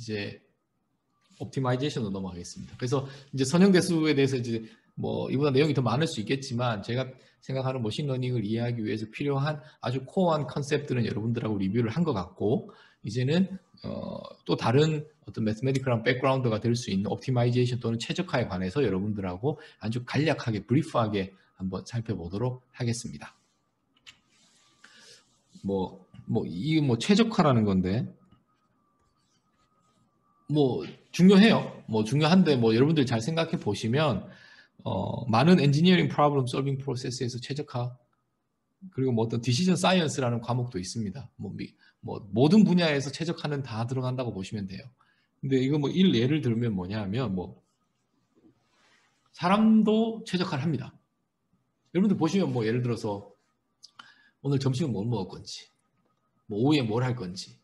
이제 옵티마이제이션으로 넘어가겠습니다. 그래서 이제 선형대수에 대해서 이제 뭐 이보다 내용이 더 많을 수 있겠지만 제가 생각하는 머신러닝을 이해하기 위해서 필요한 아주 코어한 컨셉들은 여러분들하고 리뷰를 한 것 같고, 이제는 또 다른 어떤 매스메디컬한 백그라운드가 될 수 있는 옵티마이제이션 또는 최적화에 관해서 여러분들하고 아주 간략하게 브리프하게 한번 살펴보도록 하겠습니다. 이게 뭐 최적화라는 건데 뭐 중요해요. 뭐 중요한데 뭐 여러분들 잘 생각해 보시면 많은 엔지니어링 프로블럼 솔빙 프로세스에서 최적화, 그리고 뭐 어떤 디시전 사이언스라는 과목도 있습니다. 뭐 모든 분야에서 최적화는 다 들어간다고 보시면 돼요. 근데 이거 뭐 예를 들면 뭐냐면 뭐 사람도 최적화를 합니다. 여러분들 보시면 뭐 예를 들어서 오늘 점심은 뭘 먹을 건지, 뭐 오후에 뭘 할 건지,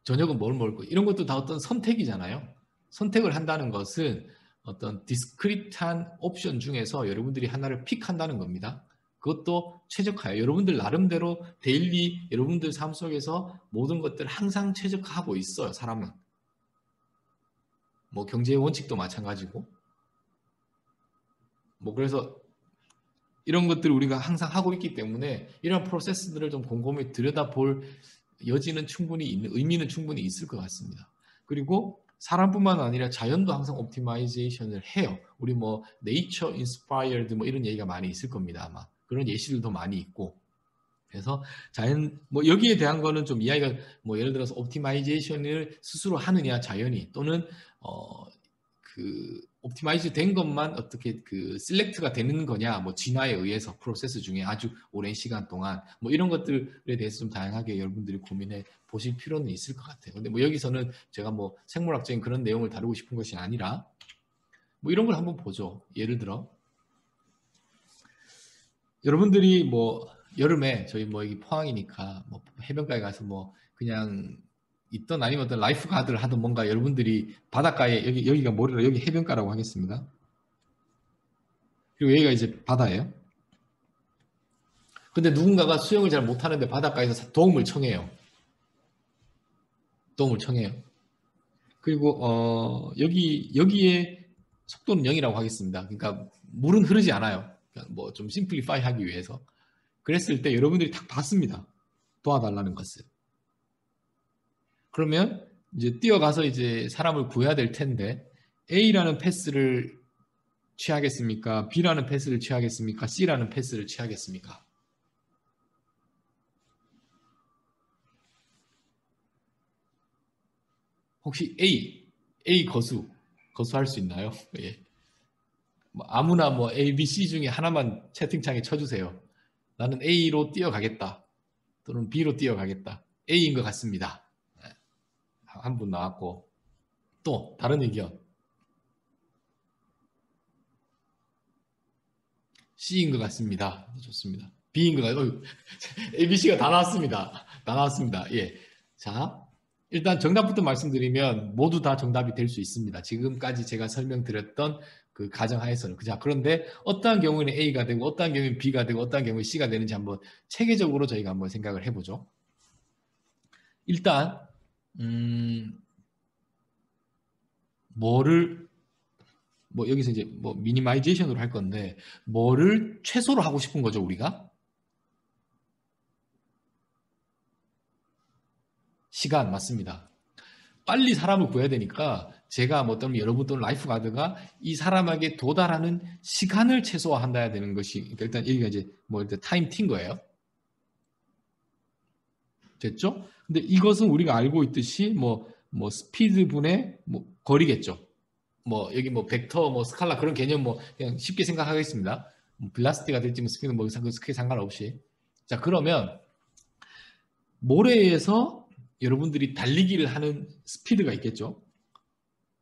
저녁은 뭘 먹을 건지, 이런 것도 다 어떤 선택이잖아요. 선택을 한다는 것은 어떤 디스크리트한 옵션 중에서 여러분들이 하나를 픽한다는 겁니다. 그것도 최적화예요. 여러분들 나름대로 데일리 여러분들 삶 속에서 모든 것들을 항상 최적화하고 있어요. 사람은. 뭐 경제의 원칙도 마찬가지고. 뭐 그래서 이런 것들을 우리가 항상 하고 있기 때문에 이런 프로세스들을 좀 곰곰이 들여다볼 여지는 충분히 있는, 의미는 충분히 있을 것 같습니다. 그리고 사람뿐만 아니라 자연도 항상 옵티마이제이션을 해요. 우리 뭐 네이처 인스파이어드 뭐 이런 얘기가 많이 있을 겁니다. 아마 그런 예시들도 많이 있고. 그래서 자연 뭐 여기에 대한 거는 좀 이야기가 뭐 예를 들어서 옵티마이제이션을 스스로 하느냐 자연이, 또는 그 옵티마이즈 된 것만 어떻게 그 셀렉트가 되는 거냐, 뭐 진화에 의해서 프로세스 중에 아주 오랜 시간 동안 뭐 이런 것들에 대해서 좀 다양하게 여러분들이 고민해 보실 필요는 있을 것 같아요. 근데 뭐 여기서는 제가 뭐 생물학적인 그런 내용을 다루고 싶은 것이 아니라 뭐 이런 걸 한번 보죠. 예를 들어 여러분들이 뭐 여름에 저희 뭐 여기 포항이니까 뭐 해변가에 가서 뭐 그냥 있던 아니면 어떤 라이프 가드를 하든 뭔가 여러분들이 바닷가에 여기가 뭐래요? 여기 해변가라고 하겠습니다. 그리고 여기가 이제 바다예요. 근데 누군가가 수영을 잘 못하는데 바닷가에서 도움을 청해요. 도움을 청해요. 그리고 여기에 속도는 0이라고 하겠습니다. 그러니까 물은 흐르지 않아요. 뭐 좀 심플리파이 하기 위해서. 그랬을 때 여러분들이 딱 봤습니다. 도와달라는 것을. 그러면 이제 뛰어가서 이제 사람을 구해야 될 텐데 A라는 패스를 취하겠습니까? B라는 패스를 취하겠습니까? C라는 패스를 취하겠습니까? 혹시 A 거수할 수 있나요? 예. 뭐 아무나 뭐 A, B, C 중에 하나만 채팅창에 쳐주세요. 나는 A로 뛰어가겠다. 또는 B로 뛰어가겠다. A인 것 같습니다. 한 분 나왔고, 또 다른 의견. C인 것 같습니다. 좋습니다. B인 것 같아요. A, B, C가 다 나왔습니다. 다 나왔습니다. 예. 자, 일단 정답부터 말씀드리면 모두 다 정답이 될 수 있습니다. 지금까지 제가 설명드렸던 그 가정하에서는. 자, 그런데 어떠한 경우에는 A가 되고 어떠한 경우에는 B가 되고 어떠한 경우에 C가 되는지 한번 체계적으로 저희가 한번 생각을 해보죠. 일단 뭐를 뭐 여기서 이제 뭐 미니마이제이션으로 할 건데 뭐를 최소로 하고 싶은 거죠, 우리가? 시간 맞습니다. 빨리 사람을 구해야 되니까 제가 뭐 또는 여러분 또는 라이프 가드가 이 사람에게 도달하는 시간을 최소화한다야 되는 것이, 그러니까 일단 여기가 이제 뭐 일단 타임 틴 거예요. 됐죠? 근데 이것은 우리가 알고 있듯이 뭐 스피드 분의 뭐 거리겠죠. 뭐 여기 뭐 벡터 뭐 스칼라 그런 개념 뭐 그냥 쉽게 생각하겠습니다. 뭐 빌라스티가 될지 뭐 스피드 뭐 크게 상관없이. 자, 그러면 모래에서 여러분들이 달리기를 하는 스피드가 있겠죠.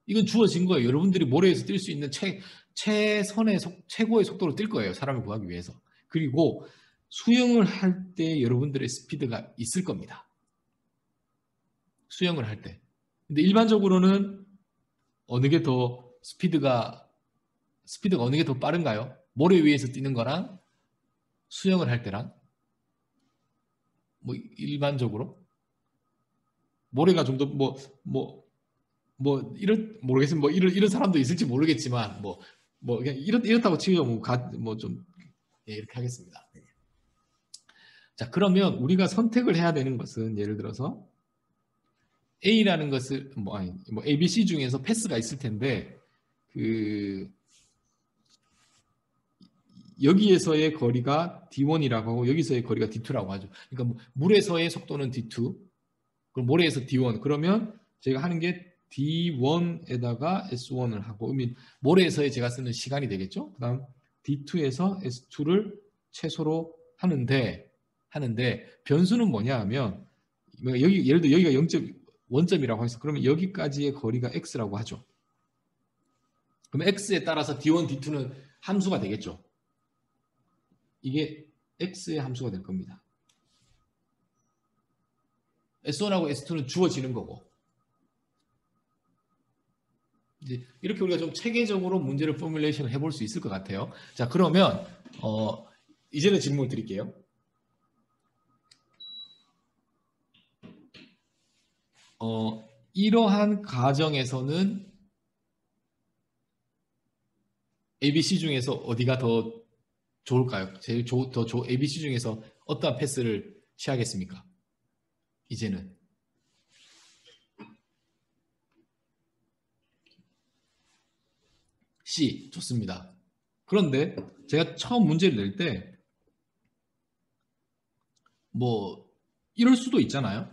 이건 주어진 거예요. 여러분들이 모래에서 뛸 수 있는 최고의 속도로 뛸 거예요. 사람을 구하기 위해서. 그리고 수영을 할 때 여러분들의 스피드가 있을 겁니다. 수영을 할 때. 근데 일반적으로는 어느 게 더 스피드가 어느 게 더 빠른가요? 모래 위에서 뛰는 거랑 수영을 할 때랑 뭐 일반적으로 모래가 좀 더 뭐 뭐 이런 모르겠습니다. 뭐 이런 사람도 있을지 모르겠지만 뭐 그냥 이렇다고 치죠. 뭐좀 예, 이렇게 하겠습니다. 자, 그러면 우리가 선택을 해야 되는 것은 예를 들어서 A라는 것을 뭐 A, B, C 중에서 패스가 있을 텐데 그 여기에서의 거리가 D1이라고 하고 여기서의 거리가 D2라고 하죠. 그러니까 뭐 물에서의 속도는 D2, 그럼 모래에서 D1. 그러면 제가 하는 게 D1에다가 S1을 하고, 모래에서의 제가 쓰는 시간이 되겠죠. 그다음 D2에서 S2를 최소로 하는데 변수는 뭐냐 하면 여기 예를 들어 여기가 0.1점이라고 해서 그러면 여기까지의 거리가 x라고 하죠. 그럼 x에 따라서 D1, D2는 함수가 되겠죠. 이게 x의 함수가 될 겁니다. S1하고 S2는 주어지는 거고. 이제 이렇게 우리가 좀 체계적으로 문제를 포뮬레이션을 해볼 수 있을 것 같아요. 자, 그러면 이제는 질문을 드릴게요. 이러한 가정에서는 ABC 중에서 어디가 더 좋을까요? 제일 ABC 중에서 어떠한 패스를 취하겠습니까? 이제는 C 좋습니다. 그런데 제가 처음 문제를 낼 때 뭐 이럴 수도 있잖아요.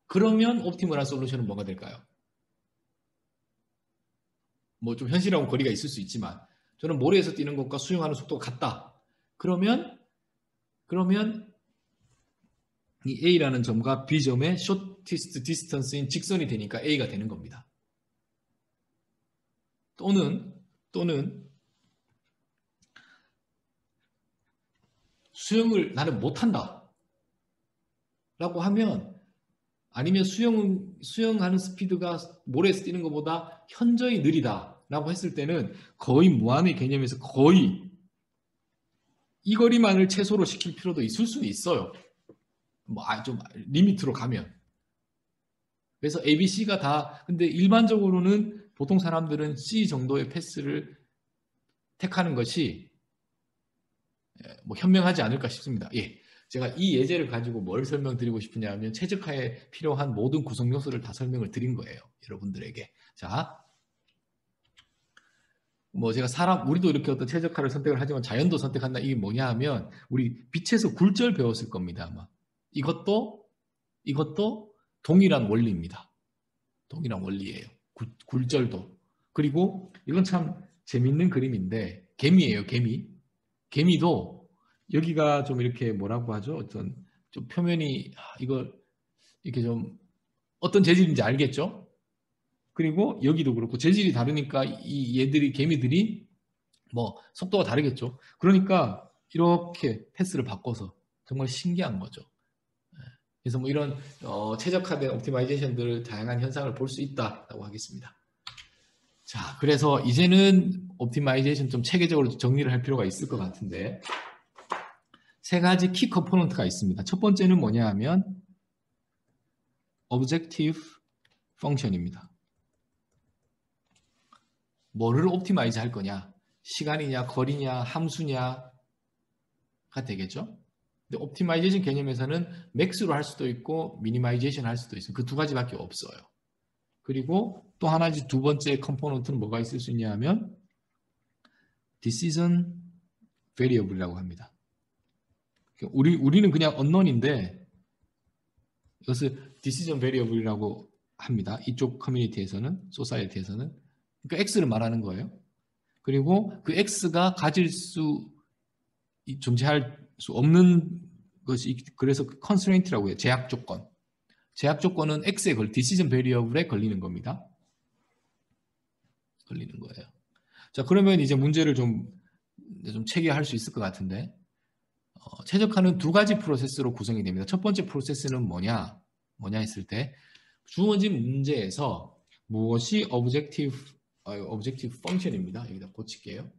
그러면 옵티멀한 솔루션은 뭐가 될까요? 뭐 좀 현실하고 거리가 있을 수 있지만 저는 모래에서 뛰는 것과 수영하는 속도가 같다. 그러면 이 A라는 점과 B점의 shortest distance인 직선이 되니까 A가 되는 겁니다. 또는 수영을 나는 못한다 라고 하면 아니면 수영하는 스피드가 모래에서 뛰는 것보다 현저히 느리다 라고 했을 때는 거의 무한의 개념에서 거의 이 거리만을 최소로 시킬 필요도 있을 수는 있어요. 뭐 좀 리미트로 가면. 그래서 A, B, C가 다 근데 일반적으로는 보통 사람들은 C 정도의 패스를 택하는 것이 뭐 현명하지 않을까 싶습니다. 예. 제가 이 예제를 가지고 뭘 설명드리고 싶으냐 하면 최적화에 필요한 모든 구성 요소를 다 설명을 드린 거예요. 여러분들에게. 자, 뭐 제가 우리도 이렇게 어떤 최적화를 선택을 하지만 자연도 선택한다. 이게 뭐냐 하면 우리 빛에서 굴절 배웠을 겁니다. 아마. 이것도 동일한 원리입니다. 동일한 원리예요. 굴절도. 그리고 이건 참 재밌는 그림인데 개미예요. 개미도 여기가 좀 이렇게 뭐라고 하죠? 어떤 좀 표면이 이거 이렇게 좀 어떤 재질인지 알겠죠? 그리고 여기도 그렇고 재질이 다르니까 이 개미들이 뭐 속도가 다르겠죠. 그러니까 이렇게 패스를 바꿔서 정말 신기한 거죠. 그래서 뭐 이런 최적화된 옵티마이제이션들을 다양한 현상을 볼 수 있다라고 하겠습니다. 자, 그래서 이제는 옵티마이제이션 좀 체계적으로 정리를 할 필요가 있을 것 같은데 세 가지 키 컴포넌트가 있습니다. 첫 번째는 뭐냐 하면 objective function입니다. 뭐를 옵티마이즈 할 거냐? 시간이냐, 거리냐, 함수냐가 되겠죠? 근데 옵티마이제이션 개념에서는 맥스로 할 수도 있고 미니마이제이션 할 수도 있어요. 그 두 가지밖에 없어요. 그리고 또 하나지 두 번째 컴포넌트는 뭐가 있을 수 있냐 하면 decision variable이라고 합니다. 우리는 그냥 unknown인데 이것을 decision variable이라고 합니다. 이쪽 커뮤니티에서는, 소사이어티에서는. 그러니까 X를 말하는 거예요. 그리고 그 X가 존재할 수 없는 것이, 그래서 constraint라고 해요. 제약 조건. 제약 조건은 X에 decision variable에 걸리는 겁니다. 걸리는 거예요. 자, 그러면 이제 문제를 좀 체계할 수 있을 것 같은데, 최적화는 두 가지 프로세스로 구성이 됩니다. 첫 번째 프로세스는 뭐냐 했을 때, 주어진 문제에서 무엇이 objective function입니다. 여기다 고칠게요.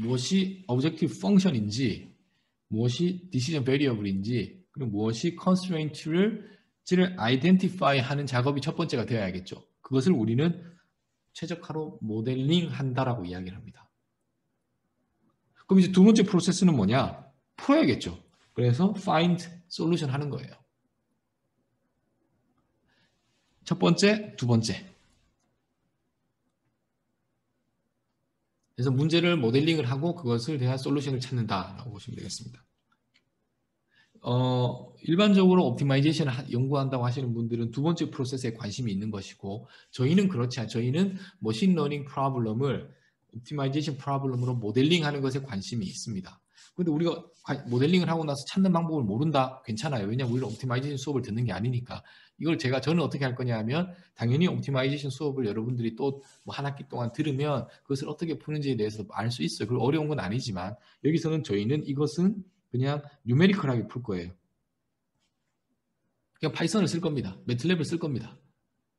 무엇이 objective function인지, 무엇이 decision variable인지, 그리고 무엇이 constraint를 identify 하는 작업이 첫 번째가 되어야겠죠. 그것을 우리는 최적화로 모델링 한다라고 이야기를 합니다. 그럼 이제 두 번째 프로세스는 뭐냐? 풀어야겠죠. 그래서 find solution 하는 거예요. 첫 번째, 두 번째. 그래서 문제를 모델링을 하고 그것을 대한 솔루션을 찾는다라고 보시면 되겠습니다. 일반적으로 옵티마이제이션 연구한다고 하시는 분들은 두 번째 프로세스에 관심이 있는 것이고, 저희는 그렇지 않아요. 저희는 머신러닝 프로블럼을 옵티마이제이션 프로블럼으로 모델링하는 것에 관심이 있습니다. 근데 우리가 모델링을 하고 나서 찾는 방법을 모른다? 괜찮아요. 왜냐하면 우리는 옵티마이제이션 수업을 듣는 게 아니니까. 이걸 저는 어떻게 할 거냐 하면, 당연히 옵티마이제이션 수업을 여러분들이 또 뭐 한 학기 동안 들으면 그것을 어떻게 푸는지에 대해서 알 수 있어요. 그리고 어려운 건 아니지만, 여기서는 저희는 이것은 그냥 뉴메리컬하게 풀 거예요. 그냥 파이썬을 쓸 겁니다. 매틀랩을 쓸 겁니다.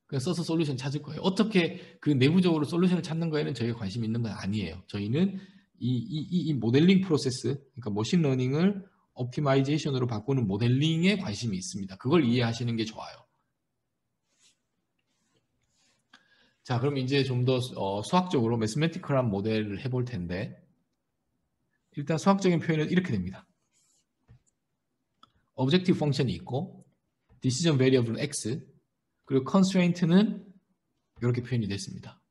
그냥 써서 솔루션 찾을 거예요. 어떻게 그 내부적으로 솔루션을 찾는 거에는 저희가 관심 있는 건 아니에요. 저희는 이 모델링 프로세스, 그러니까 머신러닝을 옵티마이제이션으로 바꾸는 모델링에 관심이 있습니다. 그걸 이해하시는 게 좋아요. 자, 그럼 이제 좀 더 수학적으로 매스메티컬한 모델을 해볼 텐데, 일단 수학적인 표현은 이렇게 됩니다. objective 펑션이 있고, decision variable은 x, 그리고 constraint는 이렇게 표현이 됐습니다.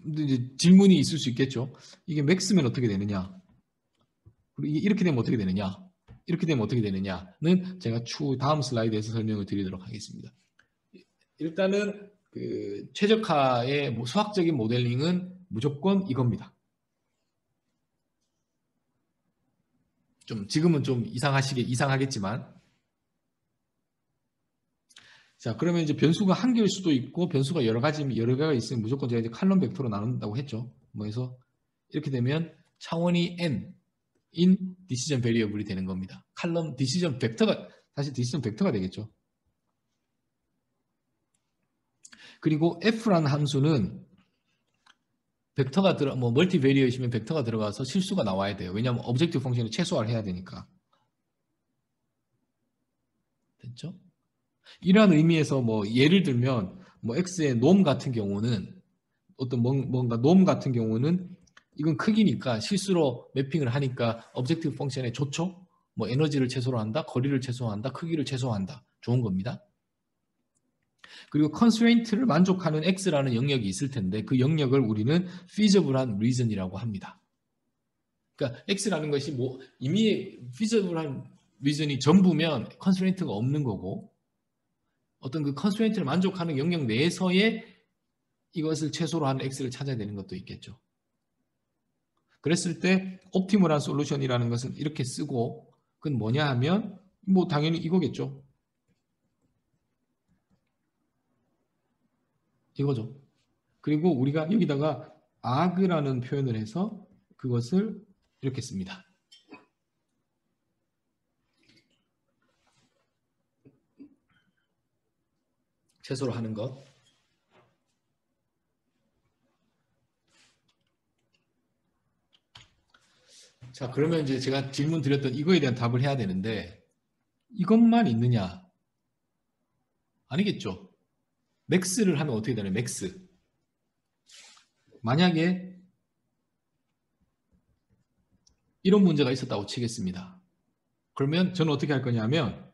근데 이제 질문이 있을 수 있겠죠. 이게 max면 어떻게 되느냐? 그리고 이게 이렇게 되면 어떻게 되느냐? 이렇게 되면 어떻게 되느냐는 제가 추후 다음 슬라이드에서 설명을 드리도록 하겠습니다. 일단은 그 최적화의 수학적인 모델링은 무조건 이겁니다. 지금은 좀 이상하겠지만, 자, 그러면 이제 변수가 한 개일 수도 있고 변수가 여러 개가 있으면 무조건 제가 이제 칼럼 벡터로 나눈다고 했죠. 그래서 이렇게 되면 차원이 n인 디시전 베리어블이 되는 겁니다. 칼럼 디시전 벡터가 다시 디시전 벡터가 되겠죠. 그리고 f라는 함수는 벡터가 멀티베리어이시면 벡터가 들어가서 실수가 나와야 돼요. 왜냐하면 오브젝티브 펑션을 최소화를 해야 되니까. 됐죠? 이러한 의미에서 예를 들면 x의 놈 같은 경우는 어떤 뭔가 놈 같은 경우는 이건 크기니까 실수로 매핑을 하니까 오브젝티브 펑션에 좋죠? 에너지를 최소화한다, 거리를 최소화한다, 크기를 최소화한다. 좋은 겁니다. 그리고 constraint를 만족하는 x라는 영역이 있을 텐데 그 영역을 우리는 feasible한 reason이라고 합니다. 그러니까 x라는 것이 이미 feasible한 reason이 전부면 constraint가 없는 거고, 어떤 그 constraint를 만족하는 영역 내에서의 이것을 최소로 하는 x를 찾아야 되는 것도 있겠죠. 그랬을 때 옵티멀한 솔루션이라는 것은 이렇게 쓰고, 그건 뭐냐 하면 당연히 이거겠죠. 이거죠. 그리고 우리가 여기다가 arg라는 표현을 해서 그것을 이렇게 씁니다. 최소로 하는 것. 자, 그러면 이제 제가 질문 드렸던 이거에 대한 답을 해야 되는데, 이것만 있느냐? 아니겠죠. 맥스를 하면 어떻게 되나요? 맥스. 만약에 이런 문제가 있었다고 치겠습니다. 그러면 저는 어떻게 할 거냐면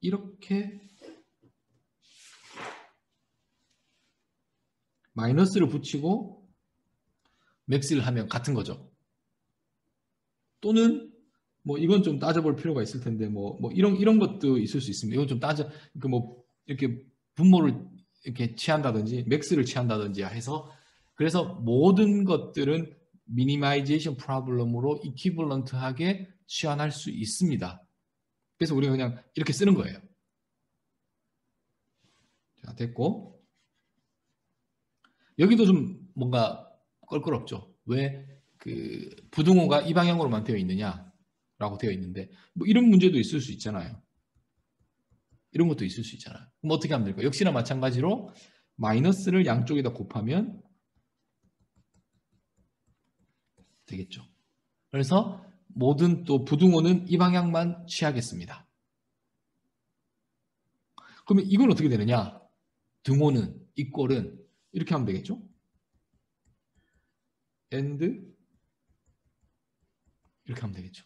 이렇게 마이너스를 붙이고 맥스를 하면 같은 거죠. 또는 이건 좀 따져볼 필요가 있을 텐데 이런 것도 있을 수 있습니다. 이건 좀 이렇게 분모를 이렇게 취한다든지 맥스를 취한다든지 해서, 그래서 모든 것들은 미니마이제이션 프로블럼으로 이퀴벌런트하게 취한할 수 있습니다. 그래서 우리가 그냥 이렇게 쓰는 거예요. 자, 됐고, 여기도 좀 뭔가 껄끄럽죠. 왜 그 부등호가 이 방향으로만 되어 있느냐라고 되어 있는데 이런 문제도 있을 수 있잖아요. 이런 것도 있을 수 있잖아요. 그럼 어떻게 하면 될까요? 역시나 마찬가지로 마이너스를 양쪽에다 곱하면 되겠죠. 그래서 모든 또 부등호는 이 방향만 취하겠습니다. 그러면 이건 어떻게 되느냐? 등호는, 이 꼴은 이렇게 하면 되겠죠? and 이렇게 하면 되겠죠.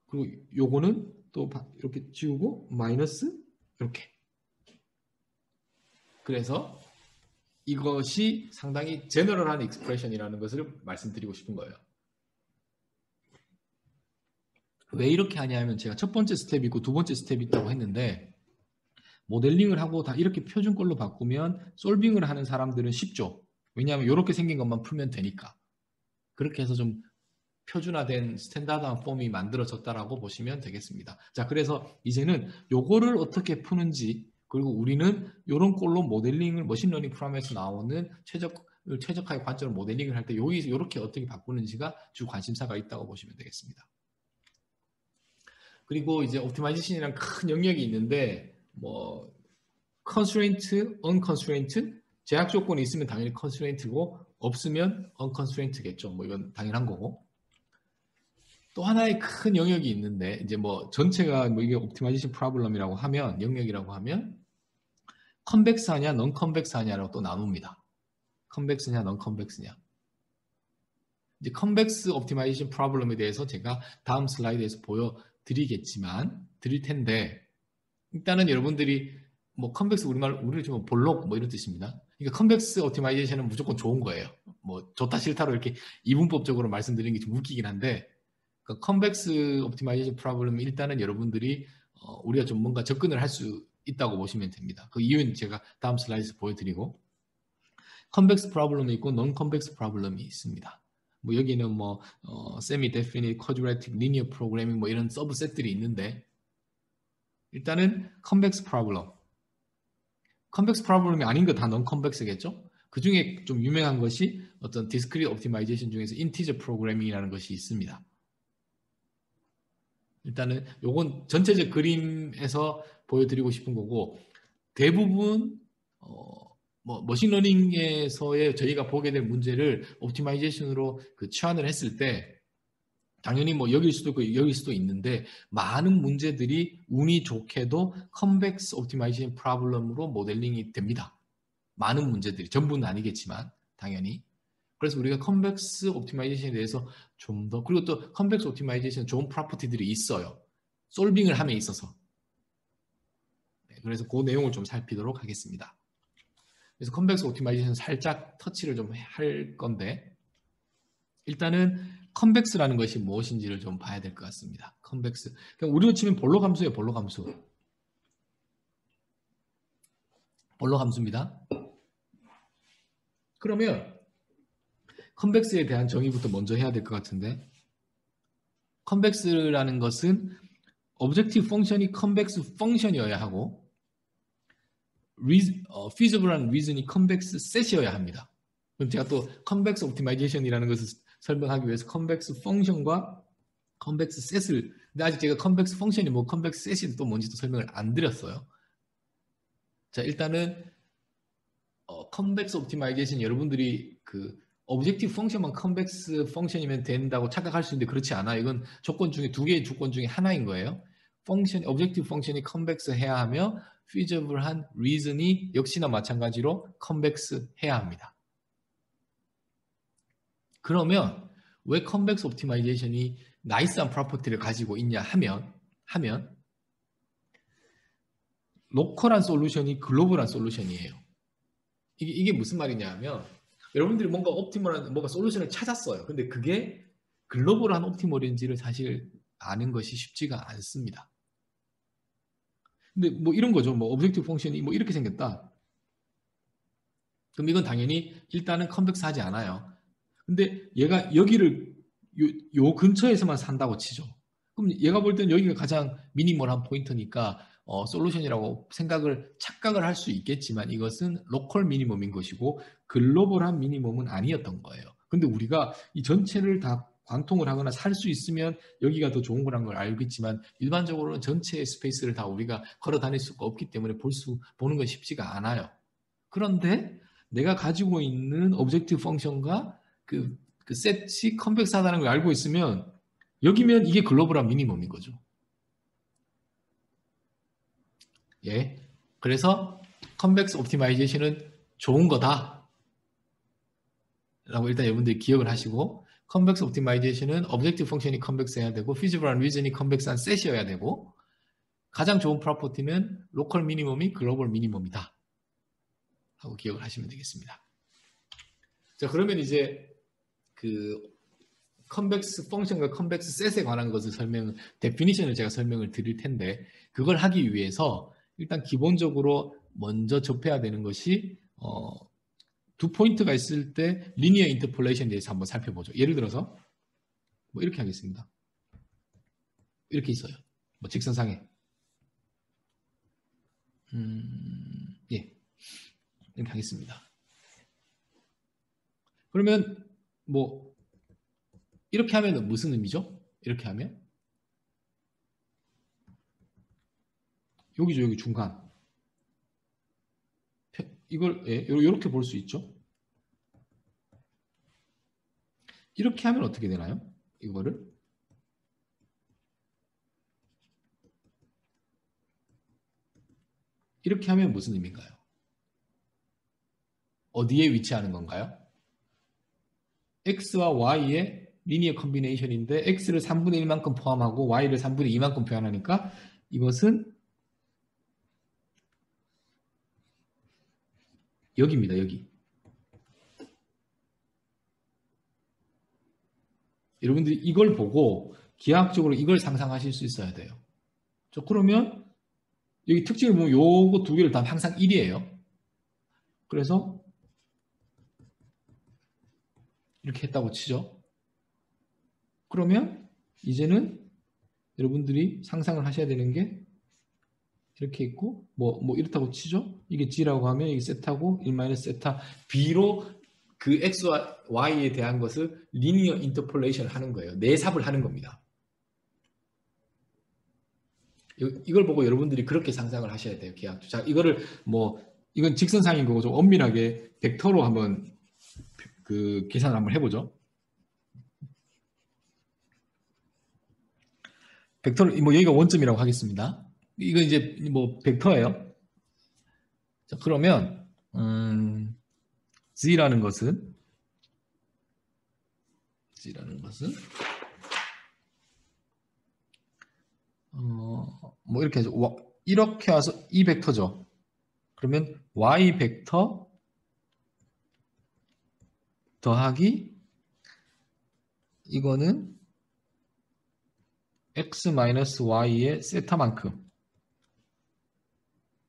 그리고 요거는 또 이렇게 지우고 마이너스 이렇게. 그래서 이것이 상당히 제너럴한 익스프레션이라는 것을 말씀드리고 싶은 거예요. 왜 이렇게 하냐면 제가 첫 번째 스텝이 있고 두 번째 스텝이 있다고 했는데 모델링을 하고 다 이렇게 표준꼴로 바꾸면 솔빙을 하는 사람들은 쉽죠. 왜냐하면 이렇게 생긴 것만 풀면 되니까. 그렇게 해서 좀 표준화된 스탠다드한 폼이 만들어졌다라고 보시면 되겠습니다. 자, 그래서 이제는 요거를 어떻게 푸는지 그리고 우리는 이런 꼴로 모델링을 머신러닝 프로그램에서 나오는 최적화의 관점으로 모델링을 할 때 여기서 이렇게 어떻게 바꾸는지가 주 관심사가 있다고 보시면 되겠습니다. 그리고 이제 옵티마이제이션이란 큰 영역이 있는데 뭐 constraint, unconstraint 제약 조건이 있으면 당연히 constraint고 없으면 unconstraint겠죠. 뭐 이건 당연한 거고. 또 하나의 큰 영역이 있는데 이제 뭐 전체가 뭐 이게 옵티마이제이션 프로블럼이라고 하면 영역이라고 하면 컨벡스하냐 넌 컨벡스하냐라고 또 나눕니다. 컨벡스냐 넌 컨벡스냐. 이제 컨벡스 옵티마이제이션 프로블럼에 대해서 제가 다음 슬라이드에서 보여드리겠지만 드릴 텐데 일단은 여러분들이 뭐 컨벡스 우리를 좀 볼록 뭐 이런 뜻입니다. 그러니까 컨벡스 옵티마이제이션은 무조건 좋은 거예요. 뭐 좋다 싫다로 이렇게 이분법적으로 말씀드리는 게 좀 웃기긴 한데 그러니까 컨벡스 옵티마이제이션 프로블럼은 일단은 여러분들이 우리가 좀 뭔가 접근을 할 수 있다고 보시면 됩니다. 그 이유는 제가 다음 슬라이드에서 보여드리고 컨벡스 프로블럼이 있고 non 컨벡스 프로블럼이 있습니다. 뭐 여기는 뭐 세미 데피니트, 쿼드래틱, 리니어 프로그래밍 뭐 이런 서브셋들이 있는데 일단은 컨벡스 프로블럼 컨벡스 프로블럼이 아닌 거 다 non 컨벡스겠죠? 그 중에 좀 유명한 것이 어떤 디스크리트 옵티마이제이션 중에서 인티저 프로그래밍이라는 것이 있습니다. 일단은 요건 전체적 그림에서 보여드리고 싶은 거고 대부분 뭐 머신러닝에서의 저희가 보게 될 문제를 옵티마이제이션으로 그 치환을 했을 때 당연히 뭐 여길 수도 있고 여길 수도 있는데 많은 문제들이 운이 좋게도 컨벡스 옵티마이제이션 프로블럼으로 모델링이 됩니다. 많은 문제들이 전부는 아니겠지만 당연히 그래서 우리가 컨벡스 옵티마이제이션에 대해서 좀 더 그리고 또 컨벡스 옵티마이제이션 좋은 프로퍼티들이 있어요. 솔빙을 함에 있어서 그래서 그 내용을 좀 살피도록 하겠습니다. 그래서 컨벡스 옵티마이제이션 살짝 터치를 좀 할 건데 일단은 컨벡스라는 것이 무엇인지를 좀 봐야 될 것 같습니다. 컨벡스. 그냥 우리로 치면 볼록 함수예요. 볼록 함수. 볼록 함수입니다. 그러면 컨벡스에 대한 정의부터 먼저 해야 될 것 같은데 컨벡스라는 것은 오브젝티브 펑션이 컨벡스 펑션이어야 하고 feasible한 reason이 컨벡스 셋이어야 합니다. 그럼 제가 또 컨벡스 옵티마이제이션이라는 것을 설명하기 위해서 컨벡스 펑션과 컨벡스 셋을 근데 아직 제가 컨벡스 펑션이 뭐 컨벡스 셋이 또 뭔지 또 설명을 안 드렸어요. 자 일단은 컨벡스 옵티마이제이션 여러분들이 그 오브젝티브 펑션만 컨벡스 펑션이면 된다고 착각할 수 있는데 그렇지 않아요. 이건 조건 중에 두 개의 조건 중에 하나인 거예요. 오브젝티브 펑션이 컨벡스 해야 하며 feasible한 reason이 역시나 마찬가지로 컨벡스 해야 합니다. 그러면 왜 컨벡스 옵티마이제이션이 나이스한 프로퍼티를 가지고 있냐 하면 로컬한 솔루션이 글로벌한 솔루션이에요. 이게 무슨 말이냐 하면 여러분들이 뭔가 옵티멀한 뭔가 솔루션을 찾았어요. 근데 그게 글로벌한 옵티멀인지를 사실 아는 것이 쉽지가 않습니다. 근데 뭐 이런 거죠. 뭐 오브젝티브 펑션이 뭐 이렇게 생겼다. 그럼 이건 당연히 일단은 컨벡스 하지 않아요. 근데 얘가 여기를 요 근처에서만 산다고 치죠. 그럼 얘가 볼 때는 여기가 가장 미니멀한 포인트니까 솔루션이라고 착각을 할 수 있겠지만 이것은 로컬 미니멈인 것이고 글로벌한 미니멈은 아니었던 거예요. 근데 우리가 이 전체를 다 관통을 하거나 살 수 있으면 여기가 더 좋은 거란 걸 알겠지만 일반적으로는 전체 스페이스를 다 우리가 걸어 다닐 수가 없기 때문에 보는 건 쉽지가 않아요. 그런데 내가 가지고 있는 오브젝티브 펑션과 그 셋이 컨벡스하다는 걸 알고 있으면 여기면 이게 글로벌한 미니멈인 거죠. 예. 그래서 컨벡스 옵티마이제이션은 좋은 거다 라고 일단 여러분들이 기억을 하시고, 컨벡스 옵티마이제이션은 오브젝티브 펑션이 컨벡스해야 되고 피지블한 리전이 컨벡스한 셋이어야 되고, 가장 좋은 프로퍼티는 로컬 미니멈이 글로벌 미니멈이다 하고 기억을 하시면 되겠습니다. 자, 그러면 이제 그 컨벡스 펑션과 컨벡스 셋에 관한 것을 데피니션을 제가 설명을 드릴 텐데, 그걸 하기 위해서 일단 기본적으로 먼저 접해야 되는 것이 두 포인트가 있을 때 리니어 인터폴레이션에 대해서 한번 살펴보죠. 예를 들어서 뭐 이렇게 하겠습니다. 이렇게 있어요. 뭐 직선상에 예, 이렇게 하겠습니다. 그러면 뭐 이렇게 하면 무슨 의미죠? 이렇게 하면 여기죠, 여기 중간. 이걸 이렇게 볼 수 있죠. 이렇게 하면 어떻게 되나요? 이거를 이렇게 하면 무슨 의미인가요? 어디에 위치하는 건가요? x와 y의 리니어 컨비네이션인데 x를 3분의 1만큼 포함하고 y를 3분의 2만큼 표현하니까 이것은 여기입니다. 여기. 여러분들이 이걸 보고 기하학적으로 이걸 상상하실 수 있어야 돼요. 자, 그러면 여기 특징을 보면 요거 두 개를 다 항상 1이에요. 그래서 이렇게 했다고 치죠. 그러면 이제는 여러분들이 상상을 하셔야 되는 게 이렇게 있고 뭐 이렇다고 치죠. 이게 G라고 하면 이게 세타고 1 세타 B로 그 X와 Y에 대한 것을 리니어 인터폴레이션을 하는 거예요. 내삽을 하는 겁니다. 이걸 보고 여러분들이 그렇게 상상을 하셔야 돼요. 기하학적. 자, 이거를 이건 직선상인 거고 좀 엄밀하게 벡터로 한번 그 계산을 한번 해보죠. 벡터를 여기가 원점이라고 하겠습니다. 이건 이제 벡터예요. 자, 그러면 Z라는 것은 이렇게 해서 이렇게 와서 이 벡터죠. 그러면 Y 벡터 더하기 이거는 x-y의 세타만큼.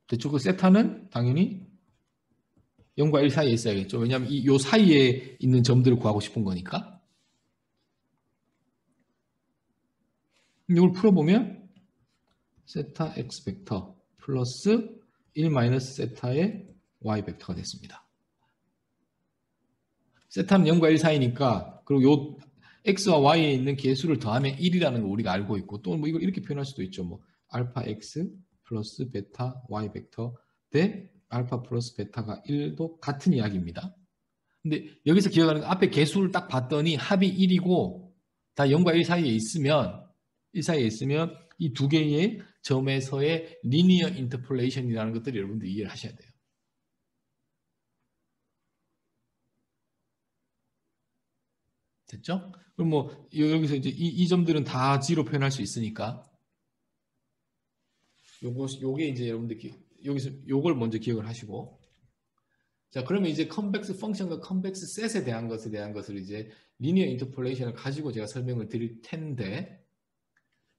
됐죠? 그 세타는 당연히 0과 1 사이에 있어야겠죠. 왜냐하면 이 사이에 있는 점들을 구하고 싶은 거니까. 이걸 풀어보면 세타 x 벡터 플러스 1 세타의 y 벡터가 됐습니다. 세타는 0과 1 사이니까, 그리고 요 x와 y에 있는 개수를 더하면 1이라는 거 우리가 알고 있고, 또 이거 이렇게 표현할 수도 있죠. 알파 x 플러스 베타 y 벡터 대 알파 플러스 베타가 1도 같은 이야기입니다. 근데 여기서 기억하는 건 앞에 개수를 딱 봤더니 합이 1이고 다 0과 1 사이에 있으면 이 두 개의 점에서의 리니어 인터폴레이션이라는 것들을 여러분들이 이해를 하셔야 돼요. 됐죠? 그럼 여기서 이제 이 점들은 다 G로 표현할 수 있으니까 요게 이제 여러분들 여기서 요걸 먼저 기억을 하시고, 자, 그러면 이제 컨벡스 펑션과 컨벡스 셋에 대한 것을 이제 리니어 인터폴레이션을 가지고 제가 설명을 드릴 텐데,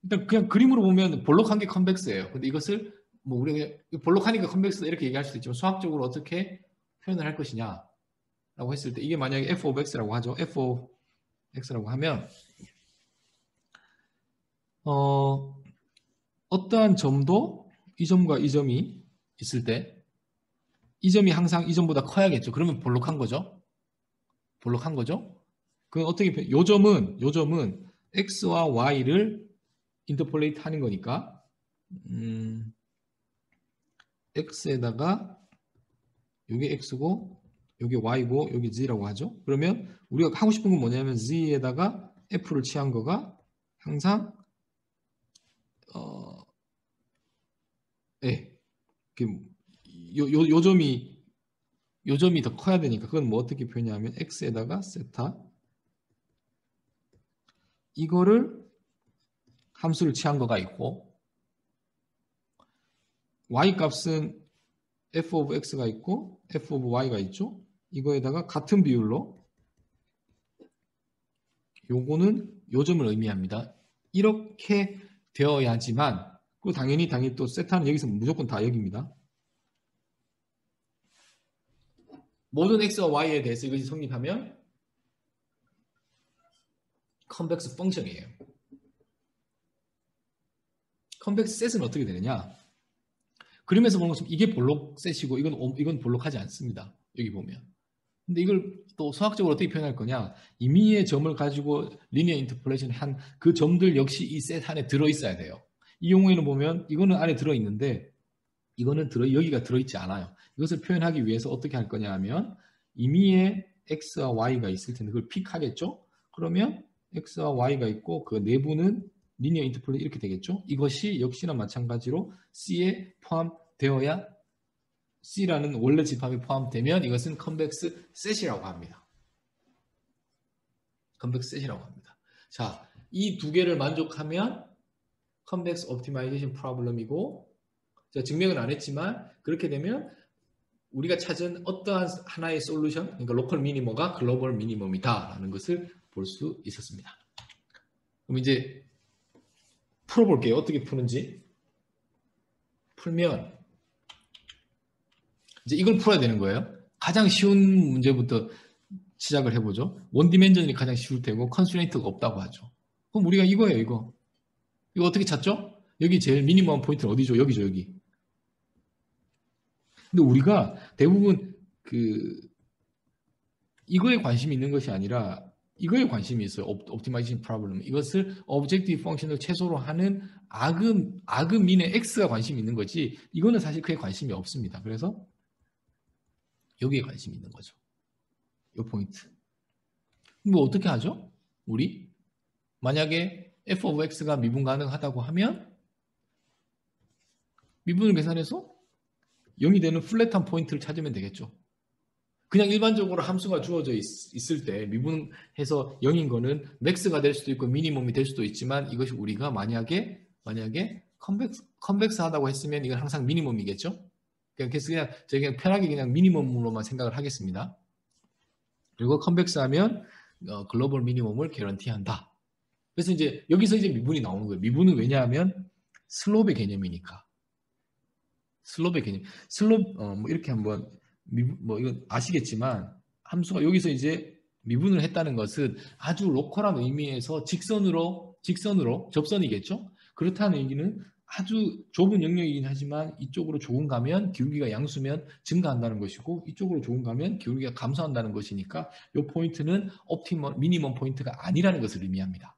일단 그냥 그림으로 보면 볼록한 게 컨벡스예요. 근데 이것을 우리가 볼록하니까 컨벡스다 이렇게 얘기할 수도 있지만 수학적으로 어떻게 표현을 할 것이냐라고 했을 때 이게 만약에 f of x라고 하죠. f of x라고 하면 어떠한 점도 이 점과 이 점이 있을 때 이 점이 항상 이 점보다 커야겠죠. 그러면 볼록한 거죠. 그건 어떻게 요점은 x와 y를 인터폴레이트 하는 거니까 x에다가 요게 x고 요게 y고 요게 z라고 하죠. 그러면 우리가 하고 싶은 건 뭐냐면 z에다가 f를 취한 거가 항상 예, 요점이 더 커야 되니까 그건 뭐 어떻게 표현하냐면 x에다가 세타 이거를 함수를 취한 거가 있고 y 값은 f of x가 있고 f of y가 있죠. 이거에다가 같은 비율로 요거는 요점을 의미합니다. 이렇게 되어야지만 그리고 당연히 또 세타는 여기서 무조건 다 여기입니다. 모든 x와 y에 대해서 이것이 성립하면 컨벡스 펑션이에요. 컨벡스 셋은 어떻게 되느냐? 그림에서 보는 것처럼 이게 볼록 셋이고 이건 볼록하지 않습니다. 여기 보면. 근데 이걸 또 수학적으로 어떻게 표현할 거냐? 임의의 점을 가지고 리니어 인터폴레이션 한 그 점들 역시 이 셋 안에 들어 있어야 돼요. 이 경우에는 보면 이거는 안에 들어 있는데 이거는 여기가 들어 있지 않아요. 이것을 표현하기 위해서 어떻게 할 거냐 하면 임의의 x와 y가 있을 텐데 그걸 픽하겠죠? 그러면 x와 y가 있고 그 내부는 리니어 인터폴레이션 이렇게 되겠죠? 이것이 역시나 마찬가지로 C에 포함되어야 C라는 원래 집합에 포함되면 이것은 컨벡스 셋이라고 합니다. 컨벡스 셋이라고 합니다. 자, 이 두 개를 만족하면 컨벡스 옵티마이제이션 프로블럼이고 증명은 안 했지만 그렇게 되면 우리가 찾은 어떠한 하나의 솔루션, 그러니까 로컬 미니멈과 글로벌 미니멈이다라는 것을 볼 수 있었습니다. 그럼 이제 풀어볼게요. 어떻게 푸는지. 풀면 이제 이걸 풀어야 되는 거예요. 가장 쉬운 문제부터 시작을 해보죠. 원디멘전이 가장 쉬울 테고 컨스트레인트가 없다고 하죠. 그럼 우리가 이거예요. 이거 어떻게 찾죠? 여기 제일 미니멈 포인트는 어디죠? 여기죠. 여기. 근데 우리가 대부분 이거에 관심이 있는 것이 아니라 이거에 관심이 있어요. 옵티마이제이션 프로블럼. 이것을 오브젝티브 펑션을 최소로 하는 아그민의 x가 관심이 있는 거지 이거는 사실 그에 관심이 없습니다. 그래서 여기에 관심이 있는 거죠. 이 포인트. 뭐 어떻게 하죠? 우리 만약에 f of x가 미분 가능하다고 하면 미분을 계산해서 0이 되는 플랫한 포인트를 찾으면 되겠죠. 그냥 일반적으로 함수가 주어져 있을 때 미분해서 0인 거는 맥스가 될 수도 있고 미니멈이 될 수도 있지만 이것이 우리가 만약에 컨벡스 하다고 했으면 이건 항상 미니멈이겠죠. 그래서 그냥 저희가 편하게 그냥 미니멈으로만 생각을 하겠습니다. 그리고 컨벡스 하면 글로벌 미니멈을 개런티한다. 그래서 이제 여기서 이제 미분이 나오는 거예요. 미분은 왜냐하면 슬롭의 개념이니까. 슬롭의 개념. 뭐 이렇게 한번 뭐 이건 아시겠지만 함수가 여기서 이제 미분을 했다는 것은 아주 로컬한 의미에서 직선으로 접선이겠죠. 그렇다는 얘기는 아주 좁은 영역이긴 하지만 이쪽으로 조금 가면 기울기가 양수면 증가한다는 것이고 이쪽으로 조금 가면 기울기가 감소한다는 것이니까 이 포인트는 미니멈 포인트가 아니라는 것을 의미합니다.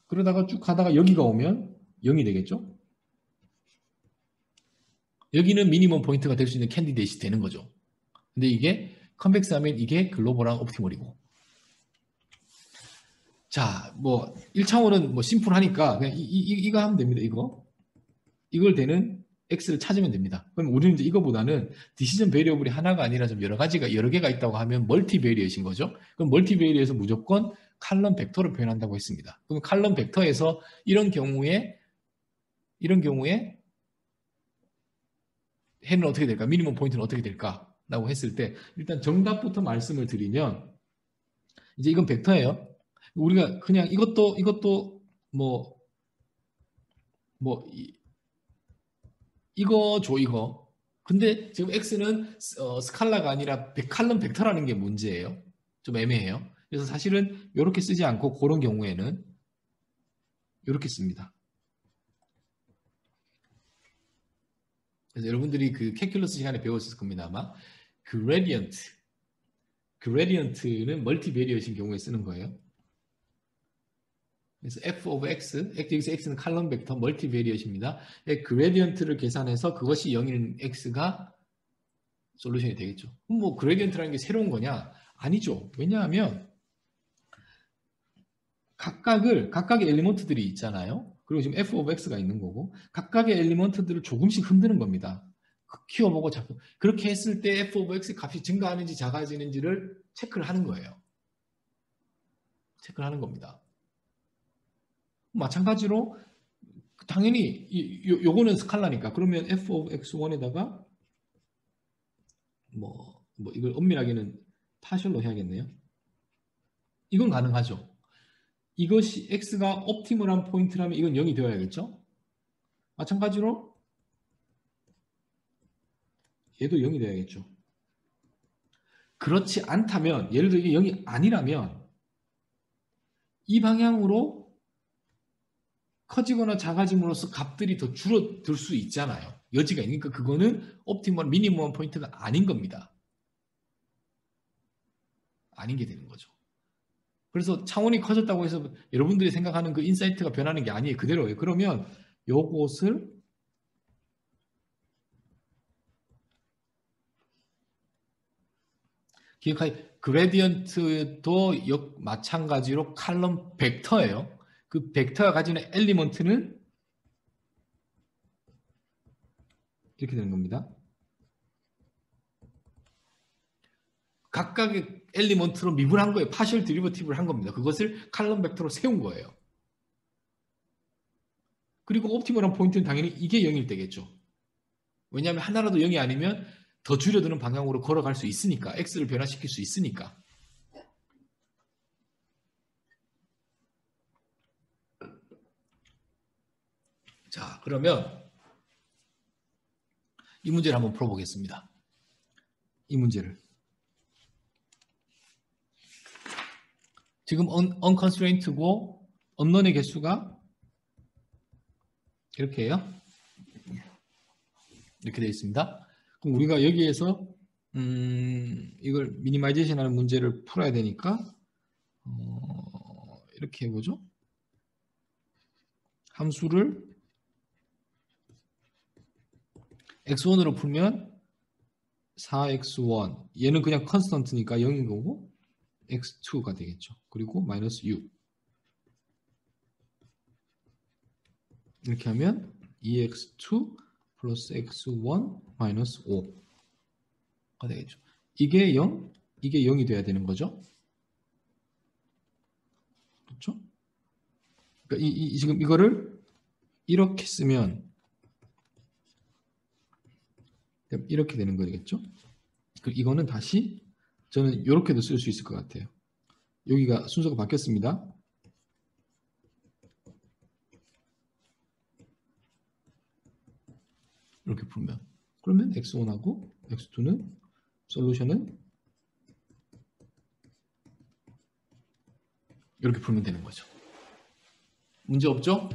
그러다가 쭉 가다가 여기가 오면 0이 되겠죠. 여기는 미니멈 포인트가 될 수 있는 캔디데이트이 되는 거죠. 근데 이게 컨벡스 하면 이게 글로벌한 옵티멀이고. 자, 뭐 1차원은 뭐 심플하니까 그냥 이거 하면 됩니다. 이걸 되는 x를 찾으면 됩니다. 그럼 우리는 이제 이거보다는 디시전 베리어블이 하나가 아니라 좀 여러 개가 있다고 하면 멀티 베리어신 거죠. 그럼 멀티 베리어에서 무조건 칼럼 벡터를 표현한다고 했습니다. 그럼 칼럼 벡터에서 이런 경우에 해는 어떻게 될까? 미니멈 포인트는 어떻게 될까? 라고 했을 때 일단 정답부터 말씀을 드리면 이제 이건 벡터예요. 우리가 그냥 이것도 이거죠, 이거. 근데 지금 x는 스칼라가 아니라 칼럼 벡터라는 게 문제예요. 좀 애매해요. 그래서 사실은 이렇게 쓰지 않고 그런 경우에는 이렇게 씁니다. 그래서 여러분들이 그 캘큘러스 시간에 배웠을 겁니다. 아마 그레디언트 그레디언트는 멀티베리엇인 경우에 쓰는 거예요. 그래서 f of x, 여기서 x는 칼럼 벡터 멀티베리엇입니다. 그레디언트를 계산해서 그것이 0인 x가 솔루션이 되겠죠. 그럼 뭐 그레디언트라는 게 새로운 거냐? 아니죠. 왜냐하면 각각의 엘리먼트들이 있잖아요. 그리고 지금 f of x가 있는 거고 각각의 엘리먼트들을 조금씩 흔드는 겁니다. 키워보고 자꾸 그렇게 했을 때 f of x 값이 증가하는지 작아지는지를 체크를 하는 거예요. 체크를 하는 겁니다. 마찬가지로 당연히 요거는 스칼라니까 그러면 f of x1에다가 뭐 이걸 엄밀하게는 파셜로 해야겠네요. 이건 가능하죠. 이것이 x가 옵티멀한 포인트라면 이건 0이 되어야겠죠. 마찬가지로 얘도 0이 되어야겠죠. 그렇지 않다면 예를 들어 이게 0이 아니라면 이 방향으로 커지거나 작아짐으로써 값들이 더 줄어들 수 있잖아요. 여지가 있으니까 그거는 옵티멀 미니멈 포인트가 아닌 겁니다. 아닌 게 되는 거죠. 그래서 차원이 커졌다고 해서 여러분들이 생각하는 그 인사이트가 변하는 게 아니에요. 그대로예요. 그러면 요것을 기억하세요. 그레디언트도 마찬가지로 칼럼 벡터예요. 그 벡터가 가지는 엘리먼트는 이렇게 되는 겁니다. 각각의 엘리먼트로 미분한 거예요. 파셜 디리버티브를 한 겁니다. 그것을 칼럼 벡터로 세운 거예요. 그리고 옵티멀한 포인트는 당연히 이게 0일 때겠죠. 왜냐하면 하나라도 0이 아니면 더 줄여드는 방향으로 걸어갈 수 있으니까. x를 변화시킬 수 있으니까. 자, 그러면 이 문제를 한번 풀어보겠습니다. 이 문제를. 지금 unconstrainted고 언론의 개수가 이렇게 해요. 이렇게 되어 있습니다. 그럼 우리가 여기에서 이걸 미니마이제이션 하는 문제를 풀어야 되니까 이렇게 해보죠. 함수를 x1으로 풀면 4x1 얘는 그냥 컨스턴트니까 0인 거고 x2가 되겠죠. 그리고 마이너스 6 이렇게 하면 2x2 플러스 x1 마이너스 5가 되겠죠. 이게 0, 이게 0이 돼야 되는 거죠. 그렇죠? 그러니까 지금 이거를 이렇게 쓰면 이렇게 되는 거겠죠. 이거는 다시 저는 이렇게도 쓸 수 있을 것 같아요. 여기가 순서가 바뀌었습니다. 이렇게 풀면 그러면 x1하고 x2는 솔루션은 이렇게 풀면 되는 거죠. 문제 없죠?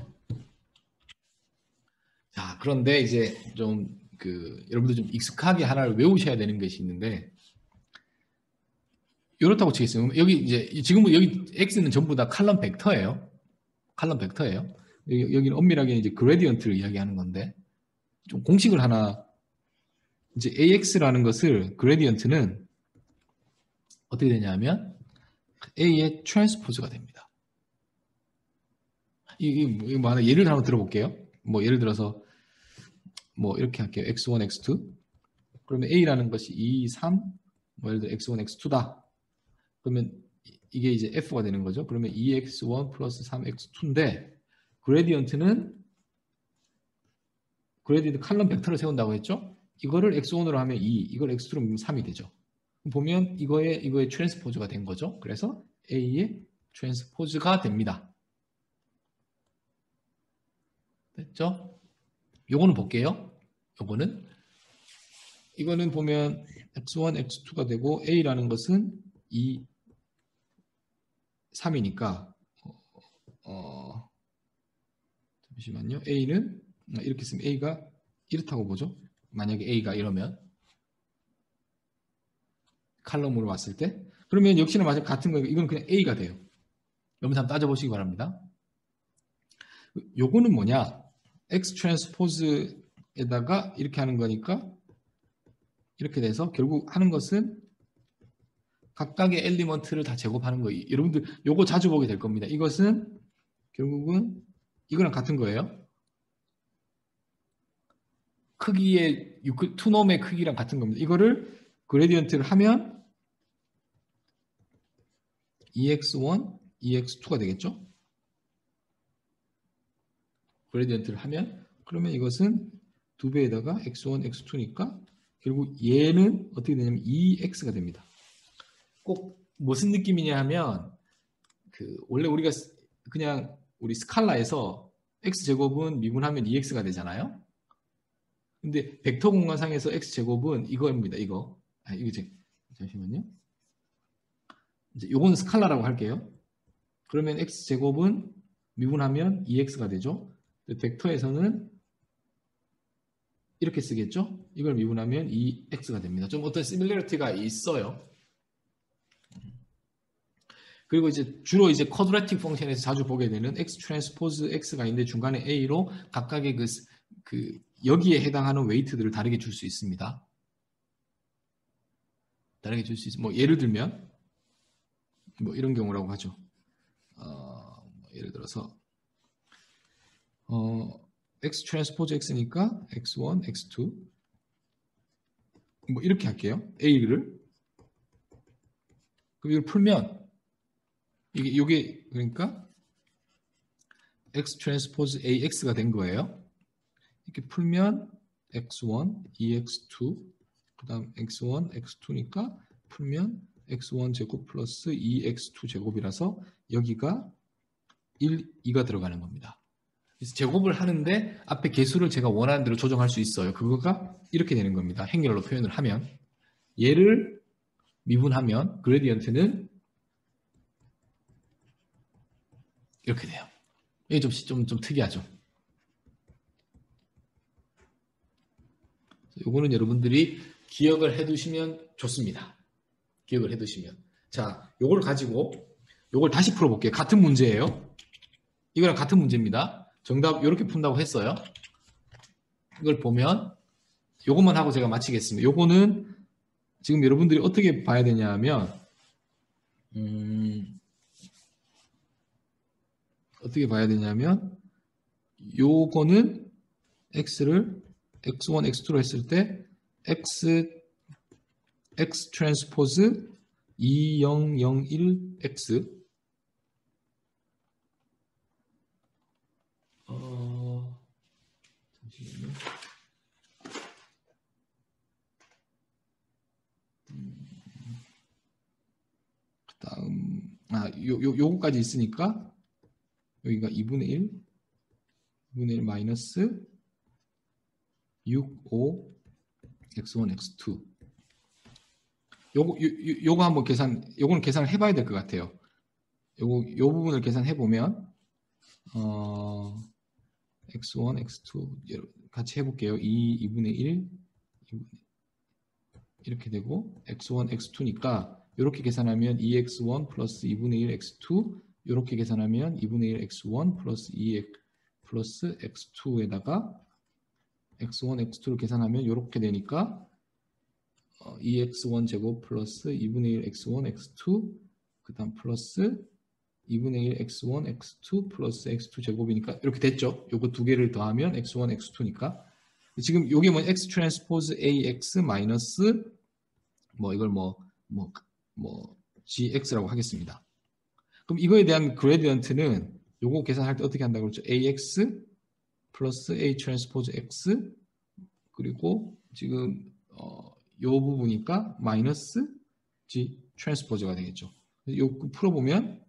자, 그런데 이제 좀 여러분들 좀 익숙하게 하나를 외우셔야 되는 것이 있는데 이렇다고 치겠습니다. 여기 이제 지금은 여기 x는 전부 다 칼럼 벡터예요. 칼럼 벡터예요. 여기는 엄밀하게 이제 그레디언트를 이야기하는 건데 좀 공식을 하나 이제 AX라는 것을 그레디언트는 어떻게 되냐면 A의 트랜스포즈가 됩니다. 뭐 하나 예를 하나 들어볼게요. 뭐 예를 들어서 뭐 이렇게 할게요. X1, X2 그러면 A라는 것이 2, 3 뭐 예를 들어 X1, X2다. 그러면 이게 이제 F가 되는 거죠. 그러면 2x1 플러스 3x2인데 그레디언트 칼럼 벡터를 세운다고 했죠. 이거를 x1으로 하면 2, 이걸 x2로 하면 3이 되죠. 보면 이거의 트랜스포즈가 된 거죠. 그래서 A의 트랜스포즈가 됩니다. 됐죠? 요거는 볼게요. 이거는 보면 x1, x2가 되고 A라는 것은 2, 3이니까 잠시만요. A는 이렇게 쓰면 A가 이렇다고 보죠. 만약에 A가 이러면 칼럼으로 왔을 때 그러면 역시나 마찬가지 같은 거 이건 그냥 A가 돼요. 여러분 한번 따져보시기 바랍니다. 요거는 뭐냐? X 트랜스포즈에다가 이렇게 하는 거니까 이렇게 돼서 결국 하는 것은 각각의 엘리먼트를 다 제곱하는 거예요. 여러분들 요거 자주 보게 될 겁니다. 이것은 결국은 이거랑 같은 거예요. 크기의 투놈의 크기랑 같은 겁니다. 이거를 그레디언트를 하면 EX1, EX2가 되겠죠? 그레디언트를 하면 그러면 이것은 2배에다가 X1, X2니까 결국 얘는 어떻게 되냐면 EX가 됩니다. 꼭 무슨 느낌이냐 하면 원래 우리가 그냥 우리 스칼라에서 X제곱은 미분하면 EX가 되잖아요. 근데 벡터 공간상에서 X제곱은 이거입니다. 이거 잠시만요. 이제 요건 스칼라라고 할게요. 그러면 X제곱은 미분하면 EX가 되죠. 벡터에서는 이렇게 쓰겠죠. 이걸 미분하면 EX가 됩니다. 좀 어떤 시밀러리티가 있어요. 그리고 이제 주로 이제 쿼드라틱 펑션에서 자주 보게 되는 X 트랜스포즈 X가 있는데 중간에 A로 각각의 여기에 해당하는 웨이트들을 다르게 줄 수 있습니다. 다르게 줄 수 있습니다. 뭐 예를 들면 뭐 이런 경우라고 하죠. 예를 들어서 X 트랜스포즈 X니까 X1, X2 뭐 이렇게 할게요. A를 그럼 이걸 풀면 이게 그러니까 X 트랜스포즈 AX가 된 거예요. 이렇게 풀면 X1, EX2 그 다음 X1, X2니까 풀면 X1 제곱 플러스 2X2 제곱이라서 여기가 1, 2가 들어가는 겁니다. 그래서 제곱을 하는데 앞에 개수를 제가 원하는 대로 조정할 수 있어요. 그거가 이렇게 되는 겁니다. 행렬로 표현을 하면 얘를 미분하면 그레디언트는 이렇게 돼요. 이게 좀 특이하죠. 요거는 여러분들이 기억을 해두시면 좋습니다. 기억을 해두시면. 자, 요걸 가지고 요걸 다시 풀어볼게요. 같은 문제예요. 이거랑 같은 문제입니다. 정답 이렇게 푼다고 했어요. 이걸 보면 요것만 하고 제가 마치겠습니다. 요거는 지금 여러분들이 어떻게 봐야 되냐 하면 어떻게 봐야 되냐면 요거는 X를 X1, X2로 했을 때 X 트랜스포즈 2001X 잠시만요. 다음 요거까지 있으니까 여기가 2분의 1 2분의 1 마이너스 6, 5 X1, X2 요거 한번 요거는 계산을 해봐야 될 것 같아요. 요 부분을 계산해 보면 X1, X2 같이 해볼게요. 2분의 1 이렇게 되고 X1, X2니까 이렇게 계산하면 2X1 플러스 2분의 1 X2 이렇게 계산하면 2분의 1 X1 플러스 2X 플러스 X2에다가 X1, X2를 계산하면 이렇게 되니까 2X1 제곱 플러스 2분의 1 X1, X2 그 다음 플러스 2분의 1 X1, X2 플러스 X2 제곱이니까 이렇게 됐죠. 요거 두 개를 더하면 X1, X2니까 지금 요게 뭐 X 트랜스포즈 AX 마이너스 뭐 이걸 뭐 GX라고 하겠습니다. 그럼 이거에 대한 그레디언트는 요거 계산할 때 어떻게 한다고 그랬죠? AX 플러스 A 트랜스포즈 X 그리고 지금 요 부분이니까 마이너스 G 트랜스포즈가 되겠죠. 요 풀어보면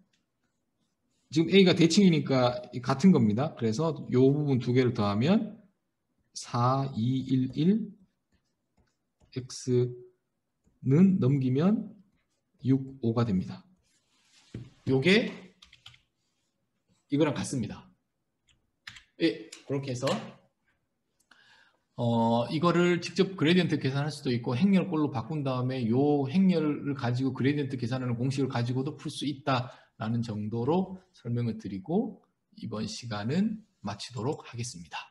지금 A가 대칭이니까 같은 겁니다. 그래서 요 부분 두 개를 더하면 4, 2, 1, 1 X는 넘기면 6, 5가 됩니다. 요게 이거랑 같습니다. 예, 그렇게 해서 이거를 직접 그레디언트 계산할 수도 있고 행렬꼴로 바꾼 다음에 요 행렬을 가지고 그레디언트 계산하는 공식을 가지고도 풀 수 있다라는 정도로 설명을 드리고 이번 시간은 마치도록 하겠습니다.